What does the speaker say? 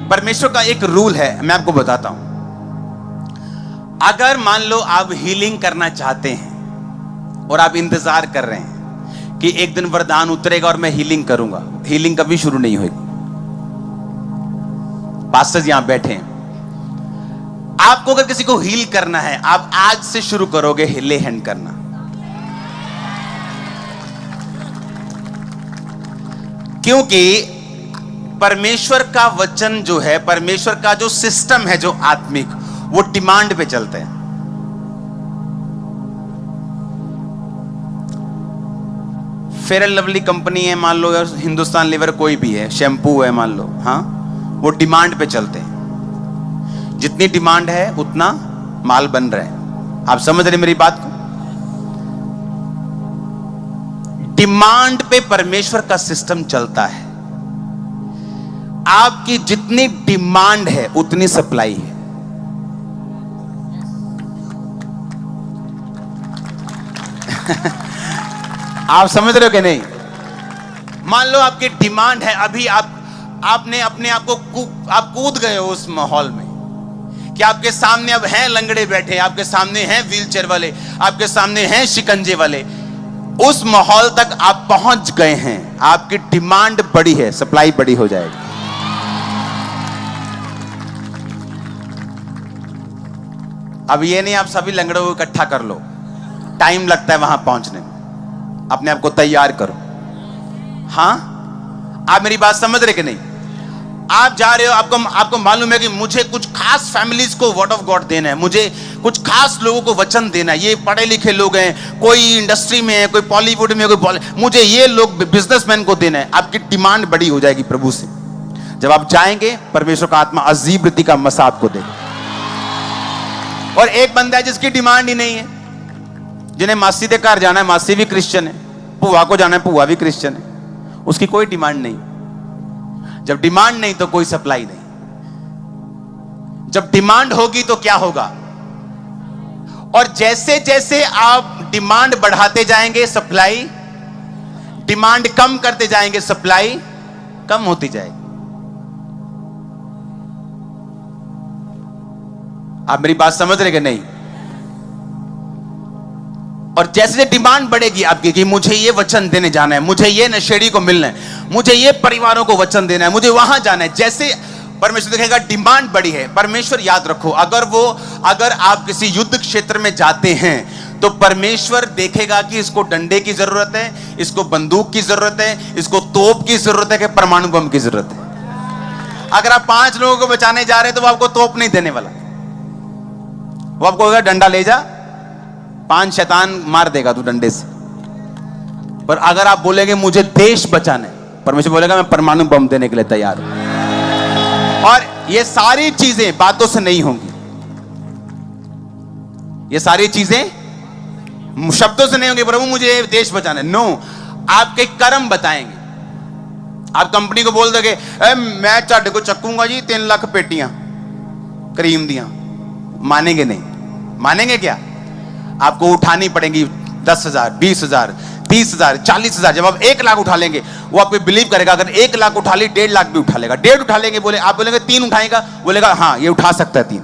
परमेश्वर का एक रूल है, मैं आपको बताता हूं। अगर मान लो आप हीलिंग करना चाहते हैं और आप इंतजार कर रहे हैं कि एक दिन वरदान उतरेगा और मैं हीलिंग करूंगा, हीलिंग कभी शुरू नहीं होगी। पास्टर्स यहां बैठे हैं, आपको अगर किसी को हील करना है, आप आज से शुरू करोगे ले हैंड करना। क्योंकि परमेश्वर का वचन जो है, परमेश्वर का जो सिस्टम है जो आत्मिक, वो डिमांड पे चलते हैं। फेयर एंड लवली कंपनी है मान लो, या हिंदुस्तान लीवर कोई भी है, शैम्पू है मान लो, हाँ, वो डिमांड पे चलते हैं। जितनी डिमांड है उतना माल बन रहा है। आप समझ रहे मेरी बात को? डिमांड पे परमेश्वर का सिस्टम चलता है। आपकी जितनी डिमांड है उतनी सप्लाई है। आप समझ रहे हो कि नहीं? मान लो आपकी डिमांड है, अभी आपने अपने आप को आप कूद गए हो उस माहौल में कि आपके सामने अब हैं लंगड़े बैठे, आपके सामने हैं व्हीलचेयर वाले, आपके सामने हैं शिकंजे वाले, उस माहौल तक आप पहुंच गए हैं। आपकी डिमांड बड़ी है, सप्लाई बड़ी हो जाएगी। अब ये नहीं आप सभी लंगड़ों को इकट्ठा कर लो, टाइम लगता है वहां पहुंचने में। अपने आप को तैयार करो। हां, आप मेरी बात समझ रहे कि नहीं? आप जा रहे हो, आपको मालूम है कि मुझे कुछ खास फैमिलीज को वर्ड ऑफ गॉड देना है, मुझे कुछ खास लोगों को वचन देना है। ये पढ़े लिखे लोग हैं, कोई इंडस्ट्री में है, कोई बॉलीवुड में, मुझे ये लोग बिजनेसमैन को देना है। आपकी डिमांड बड़ी हो जाएगी प्रभु से। जब आप जाएंगे, परमेश्वर का आत्मा अजीब रीति का मसा आपको देगा। और एक बंदा है जिसकी डिमांड ही नहीं है, जिन्हें मासी के घर जाना है, मासी भी क्रिश्चियन है, पुआ को जाना है, पुआ भी क्रिश्चियन है, उसकी कोई डिमांड नहीं। जब डिमांड नहीं तो कोई सप्लाई नहीं। जब डिमांड होगी तो क्या होगा? और जैसे जैसे आप डिमांड बढ़ाते जाएंगे, सप्लाई, डिमांड कम करते जाएंगे, सप्लाई कम होती जाएगी। आप मेरी बात समझ रहे कि नहीं? और जैसे डिमांड बढ़ेगी आपकी कि मुझे ये वचन देने जाना है, मुझे ये नशेड़ी को मिलना है, मुझे ये परिवारों को वचन देना है, मुझे वहां जाना है, जैसे परमेश्वर देखेगा डिमांड बढ़ी है। परमेश्वर, याद रखो, अगर आप किसी युद्ध क्षेत्र में जाते हैं तो परमेश्वर देखेगा कि इसको डंडे की जरूरत है, इसको बंदूक की जरूरत है, इसको तोप की जरूरत है, कि परमाणु बम की जरूरत है। अगर आप 5 लोगों को बचाने जा रहे हैं तो वो आपको तोप नहीं देने वाला, वो आपको कहेगा डंडा ले जा, 5 शैतान मार देगा तू डंडे से। पर अगर आप बोलेंगे मुझे देश बचाना है, परमेश्वर बोलेगा मैं परमाणु बम देने के लिए तैयार हूं। और ये सारी चीजें बातों से नहीं होंगी, ये सारी चीजें शब्दों से नहीं होंगी, प्रभु मुझे देश बचाना है। नो, आपके कर्म बताएंगे। आप कंपनी को बोल दोगे मैं चाटे को चक्कूंगा जी 3 लाख पेटियां क्रीम दिया, मानेंगे नहीं। मानेंगे क्या? आपको उठानी पड़ेगी 10,000, 20,000, 30,000, 40,000। जब आप 1 लाख उठा लेंगे, वो आपको बिलीव करेगा। अगर 1 लाख उठा ली, 1.5 लाख भी उठा लेगा। 1.5 उठा लेंगे, बोले आप बोलेंगे 3 उठाएगा, बोलेगा हाँ ये उठा सकता है 3।